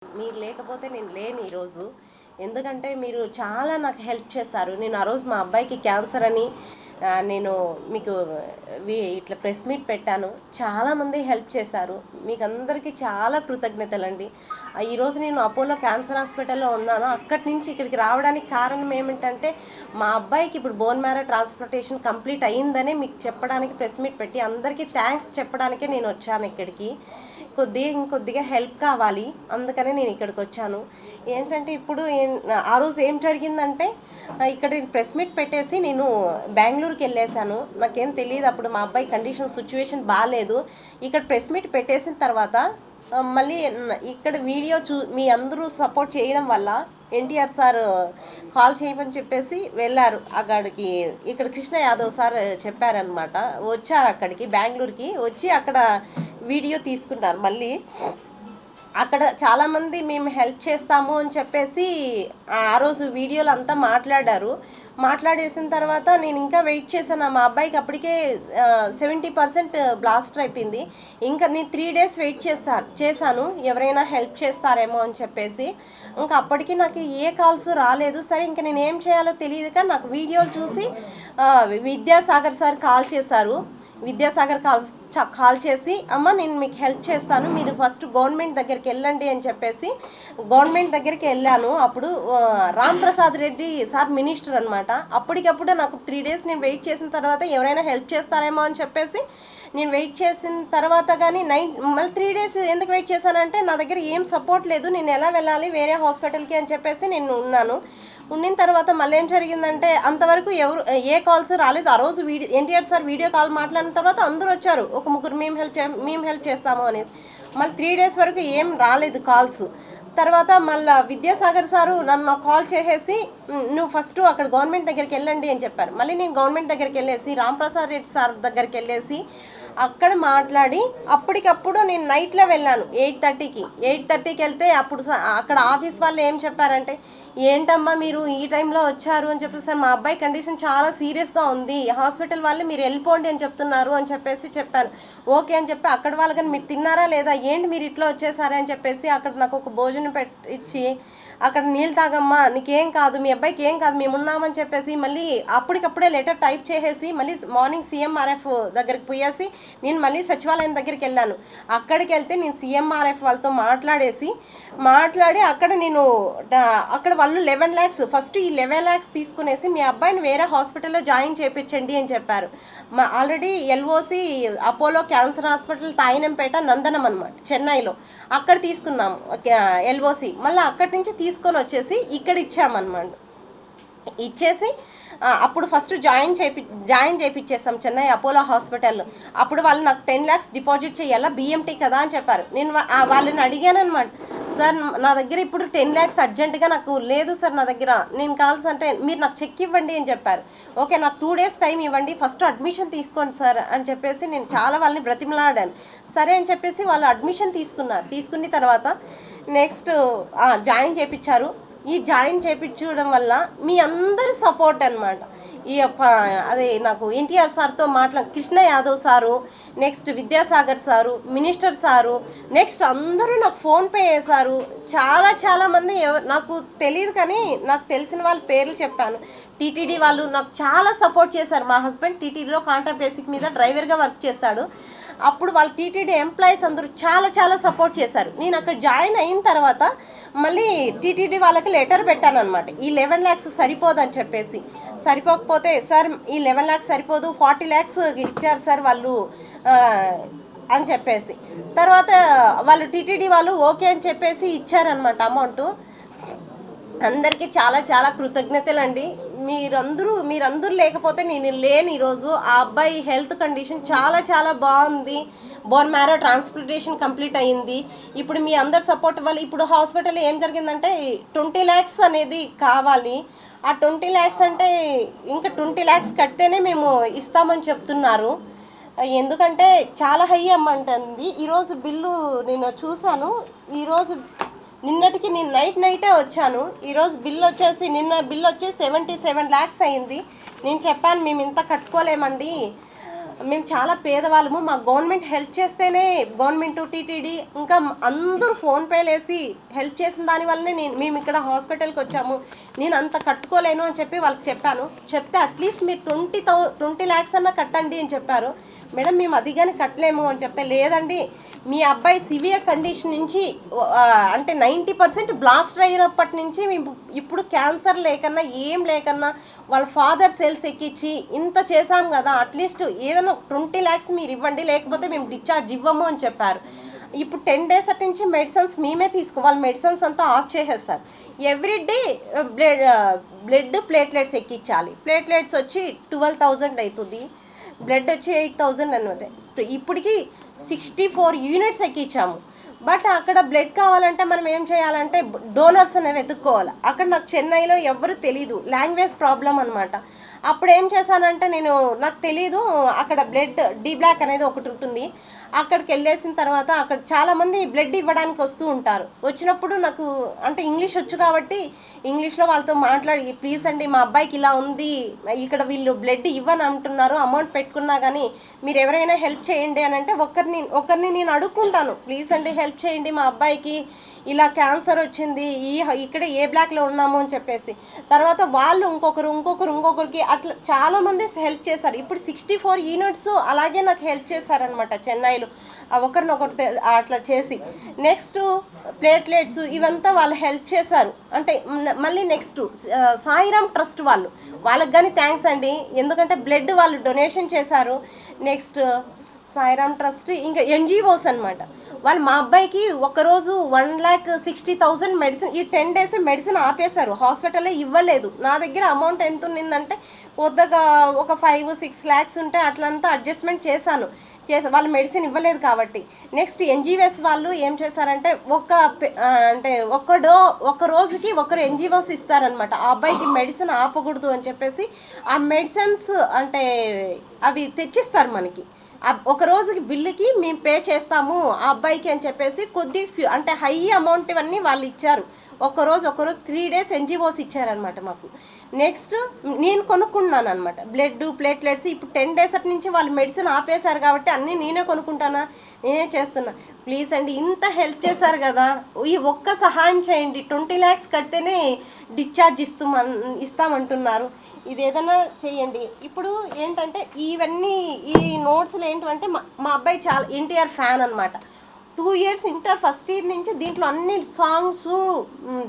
మీరు లేకపోతే నేను లేను ఈరోజు. ఎందుకంటే మీరు చాలా నాకు హెల్ప్ చేశారు. నేను ఆ రోజు మా అబ్బాయికి క్యాన్సర్ అని నేను మీకు ఇట్లా ప్రెస్ మీట్ పెట్టాను. చాలామంది హెల్ప్ చేశారు. మీకు అందరికీ చాలా కృతజ్ఞతలండి. ఈరోజు నేను అపోలో క్యాన్సర్ హాస్పిటల్లో ఉన్నాను. అక్కడి నుంచి ఇక్కడికి రావడానికి కారణం ఏమిటంటే మా అబ్బాయికి ఇప్పుడు బోన్ మ్యారో ట్రాన్స్ప్లాంటేషన్ కంప్లీట్ అయ్యిందనే మీకు చెప్పడానికి ప్రెస్ మీట్ పెట్టి అందరికీ థ్యాంక్స్ చెప్పడానికే నేను వచ్చాను ఇక్కడికి. ఇంకొద్దిగా హెల్ప్ కావాలి, అందుకనే నేను ఇక్కడికి వచ్చాను. ఏంటంటే ఇప్పుడు ఆ రోజు ఏం జరిగిందంటే ఇక్కడ ప్రెస్ మీట్ పెట్టేసి నేను బెంగళూరుకి వెళ్ళేసాను. నాకేం తెలియదు అప్పుడు మా అబ్బాయి కండిషన్ సిచ్యువేషన్ బాగాలేదు. ఇక్కడ ప్రెస్ మీట్ పెట్టేసిన తర్వాత మళ్ళీ ఇక్కడ వీడియో మీ అందరూ సపోర్ట్ చేయడం వల్ల ఎన్టీఆర్ సార్ కాల్ చేయమని చెప్పేసి వెళ్ళారు అక్కడికి. ఇక్కడ కృష్ణ యాదవ్ సార్ చెప్పారనమాట. వచ్చారు అక్కడికి బెంగళూరుకి వచ్చి అక్కడ వీడియో తీసుకున్నారు. మళ్ళీ అక్కడ చాలామంది మేము హెల్ప్ చేస్తాము అని చెప్పేసి ఆ రోజు వీడియోలు అంతా మాట్లాడేసిన తర్వాత నేను ఇంకా వెయిట్ చేశాను. మా అబ్బాయికి అప్పటికే 70% బ్లాస్టర్ అయిపోయింది. ఇంకా నేను 3 days వెయిట్ చేశాను ఎవరైనా హెల్ప్ చేస్తారేమో అని చెప్పేసి. ఇంకా అప్పటికి నాకు ఏ కాల్స్ రాలేదు. సరే ఇంకా నేను ఏం చేయాలో తెలియదు. కానీ నాకు వీడియోలు చూసి విద్యాసాగర్ సార్ కాల్ చేశారు. విద్యాసాగర్ కాల్ చేసి అమ్మ నేను మీకు హెల్ప్ చేస్తాను, మీరు ఫస్ట్ గవర్నమెంట్ దగ్గరికి వెళ్ళండి అని చెప్పేసి గవర్నమెంట్ దగ్గరికి వెళ్ళాను. అప్పుడు రామ్ ప్రసాద్ రెడ్డి సార్ మినిస్టర్ అనమాట. అప్పటికప్పుడు నాకు 3 days నేను వెయిట్ చేసిన తర్వాత ఎవరైనా హెల్ప్ చేస్తారేమో అని చెప్పేసి నేను వెయిట్ చేసిన తర్వాత కానీ మళ్ళీ 3 days ఎందుకు వెయిట్ చేశానంటే నా దగ్గర ఏం సపోర్ట్ లేదు, నేను ఎలా వెళ్ళాలి వేరే హాస్పిటల్కి అని చెప్పేసి నేను ఉండిన తర్వాత మళ్ళీ ఏం జరిగిందంటే అంతవరకు ఏ కాల్స్ రాలేదు. ఆ రోజు ఎన్టీఆర్ సార్ వీడియో కాల్ మాట్లాడిన తర్వాత అందరూ వచ్చారు, ఒక ముగ్గురు మేము హెల్ప్ చేస్తాము అనేసి. మళ్ళీ 3 days వరకు ఏం రాలేదు కాల్స్. తర్వాత మళ్ళీ విద్యాసాగర్ సారు నన్ను కాల్ చేసేసి నువ్వు ఫస్ట్ అక్కడ గవర్నమెంట్ దగ్గరికి వెళ్ళండి అని చెప్పారు. మళ్ళీ నేను గవర్నమెంట్ దగ్గరికి వెళ్ళేసి రాంప్రసాద్ రెడ్డి సార్ దగ్గరికి వెళ్ళేసి అక్కడ మాట్లాడి అప్పటికప్పుడు నేను నైట్లో వెళ్ళాను 8:30కి వెళ్తే అప్పుడు అక్కడ ఆఫీస్ వాళ్ళు ఏం చెప్పారంటే ఏంటమ్మా మీరు ఈ టైంలో వచ్చారు అని చెప్పి, సార్ మా అబ్బాయి కండిషన్ చాలా సీరియస్గా ఉంది, హాస్పిటల్ వాళ్ళు మీరు వెళ్ళిపోండి అని చెప్తున్నారు అని చెప్పేసి చెప్పాను. ఓకే అని చెప్పి అక్కడ వాళ్ళు కానీ మీరు తిన్నారా లేదా, ఏంటి మీరు ఇట్లా వచ్చేసారా అని చెప్పేసి అక్కడ నాకు ఒక భోజనం ఇచ్చి అక్కడ నీళ్ళు తాగమ్మా నీకేం కాదు, మీ అబ్బాయికి ఏం కాదు, మేము ఉన్నామని చెప్పేసి మళ్ళీ అప్పటికప్పుడే లెటర్ టైప్ చేసేసి మళ్ళీ మార్నింగ్ CMRF దగ్గరికి పోయేసి నేను మళ్ళీ సచివాలయం దగ్గరికి వెళ్ళాను. అక్కడికి వెళ్తే నేను CMRF వాళ్ళతో మాట్లాడి అక్కడ వాళ్ళు 11 lakhs ఫస్ట్ ఈ 11 lakhs తీసుకునేసి మీ అబ్బాయిని వేరే హాస్పిటల్లో జాయిన్ చేయించండి అని చెప్పారు. Already LOC Apollo cancer hospital Teynampet Nandanam అనమాట చెన్నైలో, అక్కడ తీసుకున్నాము LOC. మళ్ళీ అక్కడి నుంచి తీసుకొని వచ్చేసి ఇక్కడ ఇచ్చామన్నమాట. ఇచ్చేసి అప్పుడు ఫస్ట్ జాయిన్ చేయించేస్తాం చెన్నై అపోలో హాస్పిటల్. అప్పుడు వాళ్ళు నాకు 10 lakhs డిపాజిట్ చేయాలా, BMT కదా అని చెప్పారు. నేను వాళ్ళని అడిగాను అనమాట, సార్ నా దగ్గర ఇప్పుడు 10 lakhs అర్జెంటుగా నాకు లేదు సార్, నా దగ్గర నేను కావాల్సి అంటే మీరు నాకు చెక్ ఇవ్వండి అని చెప్పారు. ఓకే నాకు 2 days టైం ఇవ్వండి, ఫస్ట్ అడ్మిషన్ తీసుకోండి సార్ అని చెప్పేసి నేను చాలా వాళ్ళని బ్రతిమలాడాను. సరే అని చెప్పేసి వాళ్ళు అడ్మిషన్ తీసుకున్న తర్వాత నెక్స్ట్ జాయిన్ చేయించారు. ఈ జాయిన్ చేయించడం వల్ల మీ అందరి సపోర్ట్ అనమాట. అదే నాకు ఎన్టీఆర్ సార్తో Krishna Yadav sir, next Vidyasagar sir, minister sir, next అందరూ నాకు ఫోన్పే చేశారు. చాలామంది నాకు తెలియదు కానీ నాకు తెలిసిన వాళ్ళ పేర్లు చెప్పాను. TTD వాళ్ళు నాకు చాలా సపోర్ట్ చేశారు. మా హస్బెండ్ TTDలో కాంట్రాక్ట్ బేసిక్ మీద డ్రైవర్గా వర్క్ చేస్తాడు. అప్పుడు వాళ్ళ TTD ఎంప్లాయీస్ అందరూ చాలా సపోర్ట్ చేశారు. నేను అక్కడ జాయిన్ అయిన తర్వాత మళ్ళీ TTD వాళ్ళకి లెటర్ పెట్టాను అనమాట, ఈ 11 lakhs సరిపోదని చెప్పేసి. సరిపోకపోతే సార్ ఈ 11 lakhs సరిపోదు, 40 lakhs ఇచ్చారు సార్ వాళ్ళు అని చెప్పేసి. తర్వాత వాళ్ళు TTD వాళ్ళు ఓకే అని చెప్పేసి ఇచ్చారనమాట అమౌంట్. అందరికీ చాలా కృతజ్ఞతలు అండి. మీరందరూ లేకపోతే నేను లేను ఈరోజు. ఆ అబ్బాయి హెల్త్ కండిషన్ చాలా బాగుంది. బోన్ మ్యారో ట్రాన్స్ప్లాంటేషన్ కంప్లీట్ అయ్యింది. ఇప్పుడు మీ అందరి సపోర్ట్ వల్ల ఇప్పుడు హాస్పిటల్లో ఏం జరిగిందంటే 20 lakhs అనేది కావాలి. ఆ 20 lakhs అంటే ఇంకా 20 lakhs కడితేనే మేము ఇస్తామని చెప్తున్నారు. ఎందుకంటే చాలా హై అమౌంట్ అండి. ఈరోజు బిల్లు నేను చూశాను. నిన్నటికి నేను నైటే వచ్చాను. ఈరోజు నిన్న బిల్ వచ్చేసి 77 lakhs అయింది. నేను చెప్పాను మేము ఇంత కట్టుకోలేమండి, మేము చాలా పేదవాళ్ళము, మా గవర్నమెంట్ హెల్ప్ చేస్తేనే, గవర్నమెంట్ టీటీడీ ఇంకా అందరూ ఫోన్పేలు వేసి హెల్ప్ చేసిన దానివల్లనే మేము ఇక్కడ హాస్పిటల్కి వచ్చాము, నేను అంత కట్టుకోలేను అని చెప్పి వాళ్ళకి చెప్పాను. చెప్తే అట్లీస్ట్ మీరు 20 lakhs అన్నా కట్టండి అని చెప్పారు. మేడం మేము అది కానీ కట్టలేము అని చెప్తే, లేదండి మీ అబ్బాయి సివియర్ కండిషన్ నుంచి అంటే 90% బ్లాస్ట్ అయినప్పటి నుంచి మేము ఇప్పుడు క్యాన్సర్ లేకన్నా ఏం లేకన్నా వాళ్ళ ఫాదర్ సెల్స్ ఎక్కించి ఇంత చేశాం కదా, అట్లీస్ట్ ఏదైనా 20 lakhs మీరు ఇవ్వండి, లేకపోతే మేము డిశ్చార్జ్ ఇవ్వము అని చెప్పారు. ఇప్పుడు 10 days అటు నుంచి మెడిసిన్స్ మేమే వాళ్ళ మెడిసిన్స్ అంతా ఆఫ్ చేసేస్తారు. ఎవ్రీడే బ్లడ్ ప్లేట్లెట్స్ ఎక్కించాలి. ప్లేట్లెట్స్ వచ్చి 12,000 అవుతుంది, బ్లడ్ వచ్చి 8,000 అనమాట. ఇప్పటికి 64 యూనిట్స్ ఎక్కించాము. బట్ అక్కడ బ్లడ్ కావాలంటే మనం ఏం చేయాలంటే డోనర్స్ అనేవి వెతుక్కోవాలి. అక్కడ నాకు చెన్నైలో ఎవరు తెలీదు, లాంగ్వేజ్ ప్రాబ్లం అనమాట. అప్పుడు ఏం చేశానంటే నాకు తెలీదు, అక్కడ బ్లడ్ డి బ్లాక్ అనేది ఒకటి ఉంటుంది. అక్కడికి వెళ్ళేసిన తర్వాత అక్కడ చాలామంది బ్లడ్ ఇవ్వడానికి వస్తూ ఉంటారు. వచ్చినప్పుడు నాకు అంటే ఇంగ్లీష్ వచ్చు కాబట్టి ఇంగ్లీష్లో వాళ్ళతో మాట్లాడి, ప్లీజ్ అండి మా అబ్బాయికి ఇలా ఉంది, ఇక్కడ వీళ్ళు బ్లడ్ ఇవ్వని అంటున్నారు, అమౌంట్ పెట్టుకున్నా కానీ మీరు ఎవరైనా హెల్ప్ చేయండి అని అంటే ఒకరిని నేను అడుక్కుంటాను, ప్లీజ్ అండి హెల్ప్ చేయండి మా అబ్బాయికి ఇలా క్యాన్సర్ వచ్చింది, ఇక్కడ ఏ బ్లాక్లో ఉన్నాము అని చెప్పేసి. తర్వాత వాళ్ళు ఇంకొకరికి అట్లా చాలామంది హెల్ప్ చేశారు. ఇప్పుడు 64 యూనిట్స్ అలాగే నాకు హెల్ప్ చేశారనమాట చెన్నైలో, ఒకరినొకరు అట్లా చేసి. నెక్స్ట్ ప్లేట్లెట్స్ ఇవంతా వాళ్ళు హెల్ప్ చేశారు. అంటే మళ్ళీ నెక్స్ట్ సాయిరామ్ ట్రస్ట్ వాళ్ళకి కానీ థ్యాంక్స్ అండి, ఎందుకంటే బ్లడ్ వాళ్ళు డొనేషన్ చేశారు. నెక్స్ట్ సాయిరామ్ ట్రస్ట్, ఇంకా ఎన్జిఓస్ అనమాట. వాళ్ళు మా అబ్బాయికి ఒకరోజు 1,60,000 మెడిసిన్, ఈ 10 days మెడిసిన్ ఆపేశారు, హాస్పిటల్లో ఇవ్వలేదు. నా దగ్గర అమౌంట్ ఎంత ఉన్నిందంటే కొద్దిగా ఒక 5-6 lakhs ఉంటే అట్లంతా అడ్జస్ట్మెంట్ చేశాను. వాళ్ళు మెడిసిన్ ఇవ్వలేదు కాబట్టి. నెక్స్ట్ ఎన్జిఓస్ వాళ్ళు ఏం చేశారంటే ఒక రోజుకి ఒకరు ఎన్జిఓస్ ఇస్తారనమాట. ఆ అబ్బాయికి మెడిసిన్ ఆపకూడదు అని చెప్పేసి ఆ మెడిసిన్స్ అంటే అవి తెచ్చిస్తారు మనకి. ఒక రోజుకి బిల్లుకి మేము పే చేస్తాము ఆ అబ్బాయికి అని చెప్పేసి అంటే హై అమౌంట్ ఇవన్నీ వాళ్ళు ఇచ్చారు. ఒకరోజు 3 days ఎన్జిఓస్ ఇచ్చారనమాట మాకు. నెక్స్ట్ నేను కొనుక్కున్నాను అనమాట బ్లడ్ ప్లేట్లెట్స్. ఇప్పుడు 10 days అటు నుంచి వాళ్ళు మెడిసిన్ ఆపేశారు కాబట్టి అన్నీ నేనే కొనుక్కుంటానా, నేనే చేస్తున్నా. ప్లీజ్ అండి ఇంత హెల్ప్ చేశారు కదా, ఈ ఒక్క సహాయం చేయండి. 20 lakhs కడితేనే డిశ్చార్జ్ ఇస్తామంటున్నారు, ఇది ఏదైనా చేయండి. ఇప్పుడు ఏంటంటే ఇవన్నీ ఈ నోట్స్లు ఏంటంటే మా అబ్బాయి చాలా ఎన్టీఆర్ ఫ్యాన్ అనమాట. 2 years ఇంటర్ ఫస్ట్ ఇయర్ నుంచి దీంట్లో అన్ని సాంగ్స్,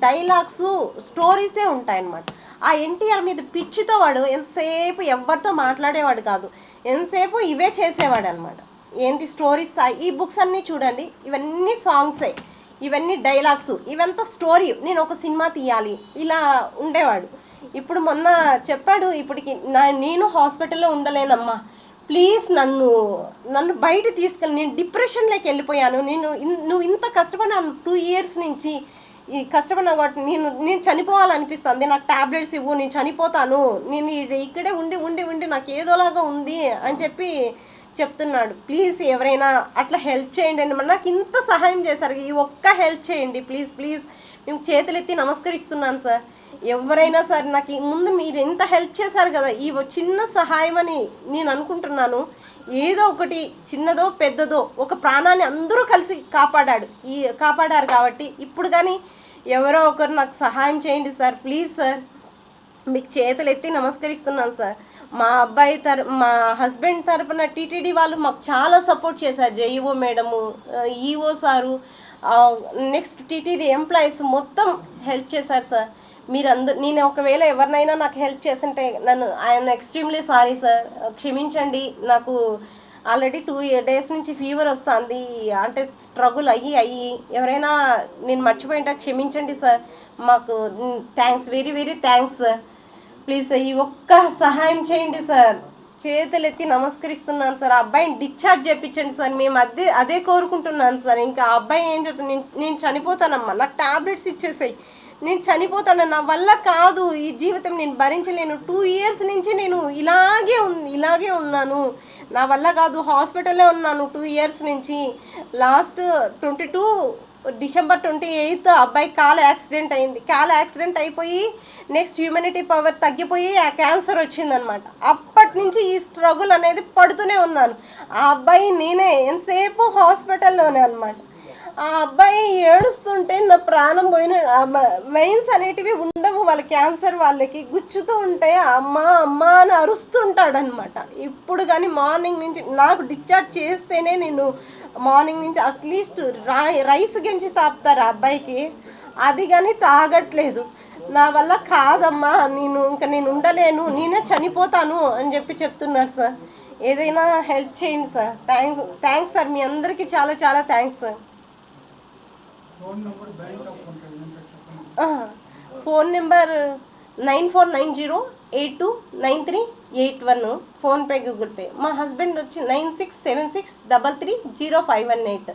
డైలాగ్స్, స్టోరీసే ఉంటాయన్నమాట. ఆ ఎన్టీఆర్ మీద పిచ్చితో వాడు ఎంతసేపు ఎవరితో మాట్లాడేవాడు కాదు, ఎంతసేపు ఇవే చేసేవాడు అనమాట. ఏంటి స్టోరీస్, ఈ బుక్స్ అన్నీ చూడండి, ఇవన్నీ సాంగ్సే, ఇవన్నీ డైలాగ్స్, ఇవంతా స్టోరీ. నేను ఒక సినిమా తీయాలి ఇలా ఉండేవాడు. ఇప్పుడు మొన్న చెప్పాడు, ఇప్పటికి నేను హాస్పిటల్లో ఉండలేనమ్మా, ప్లీజ్ నన్ను బయట తీసుకెళ్ళి, నేను డిప్రెషన్లోకి వెళ్ళిపోయాను, నువ్వు ఇంత కష్టపడినాను 2 years నుంచి, ఈ కష్టపడినా కాబట్టి నేను చనిపోవాలనిపిస్తుంది, నాకు టాబ్లెట్స్ ఇవ్వు, నేను చనిపోతాను, నేను ఇక్కడే ఉండి నాకు ఏదోలాగా ఉంది అని చెప్పి చెప్తున్నాడు. ప్లీజ్ ఎవరైనా అట్లా హెల్ప్ చేయండి అని, నాకు ఇంత సహాయం చేశారు, ఈ ఒక్క హెల్ప్ చేయండి ప్లీజ్. మేము చేతులెత్తి నమస్కరిస్తున్నాను సార్. ఎవరైనా సరే నాకు ముందు మీరు ఎంత హెల్ప్ చేశారు కదా, ఈ చిన్న సహాయం అని నేను అనుకుంటున్నాను. ఏదో ఒకటి చిన్నదో పెద్దదో ఒక ప్రాణాన్ని అందరూ కలిసి కాపాడారు కాబట్టి ఇప్పుడు కానీ ఎవరో ఒకరు నాకు సహాయం చేయండి సార్, ప్లీజ్ సార్. మీకు చేతులు ఎత్తి నమస్కరిస్తున్నాను సార్. మా హస్బెండ్ తరపున టీటీడీ వాళ్ళు మాకు చాలా సపోర్ట్ చేశారు. JEO madam, EO sir, next TTD employees మొత్తం హెల్ప్ చేశారు సార్. నేను ఒకవేళ ఎవరినైనా నాకు హెల్ప్ చేస్తుంటే ఐఎమ్ ఎక్స్ట్రీమ్లీ సారీ సార్, క్షమించండి. నాకు ఆల్రెడీ 2 days నుంచి ఫీవర్ వస్తుంది, అంటే స్ట్రగుల్ అయ్యి ఎవరైనా నేను మర్చిపోయింటే క్షమించండి సార్. మాకు thanks, very thanks sir. Please ఈ ఒక్క సహాయం చేయండి సార్, చేతులెత్తి నమస్కరిస్తున్నాను సార్. ఆ అబ్బాయిని డిశ్చార్జ్ చేయించండి సార్, మేము అదే కోరుకుంటున్నాను సార్. ఇంకా ఆ అబ్బాయి ఏం చెప్తాను, నేను చనిపోతానమ్మా, నాకు టాబ్లెట్స్ ఇచ్చేసాయి, నేను చనిపోతాను, నా వల్ల కాదు ఈ జీవితం, నేను భరించలేను, 2 years నుంచి నేను ఇలాగే ఉన్నాను, నా వల్ల కాదు, హాస్పిటల్లో ఉన్నాను 2 years నుంచి. లాస్ట్ 22 డిసెంబర్ 28 అబ్బాయి కాలు యాక్సిడెంట్ అయింది. కాలు యాక్సిడెంట్ అయిపోయి నెక్స్ట్ హ్యూమనిటీ పవర్ తగ్గిపోయి ఆ క్యాన్సర్ వచ్చిందనమాట. అప్పటి నుంచి ఈ స్ట్రగుల్ అనేది పడుతూనే ఉన్నాను. ఆ అబ్బాయి నేనే ఎంతసేపు హాస్పిటల్లోనే అనమాట. ఆ అబ్బాయి ఏడుస్తుంటే నా ప్రాణం పోయిన, వెయిన్స్ అనేటివి ఉండవు వాళ్ళ క్యాన్సర్ వాళ్ళకి, గుచ్చుతూ ఉంటే అమ్మ అమ్మ అని అరుస్తుంటాడనమాట. ఇప్పుడు కానీ మార్నింగ్ నుంచి నాకు డిశ్చార్జ్ చేస్తేనే నేను మార్నింగ్ నుంచి అట్లీస్ట్ రైస్ గెంచి తాపుతారు ఆ అబ్బాయికి, అది కానీ తాగట్లేదు. నా వల్ల కాదమ్మా, నేను ఉండలేను, నేనే చనిపోతాను అని చెప్తున్నారు సార్. ఏదైనా హెల్ప్ చేయండి సార్. థ్యాంక్స్ సార్, మీ అందరికీ చాలా చాలా thanks sir. Phone number 9490829381, PhonePe, Google pay. మా హస్బెండ్ వచ్చి 9676330518.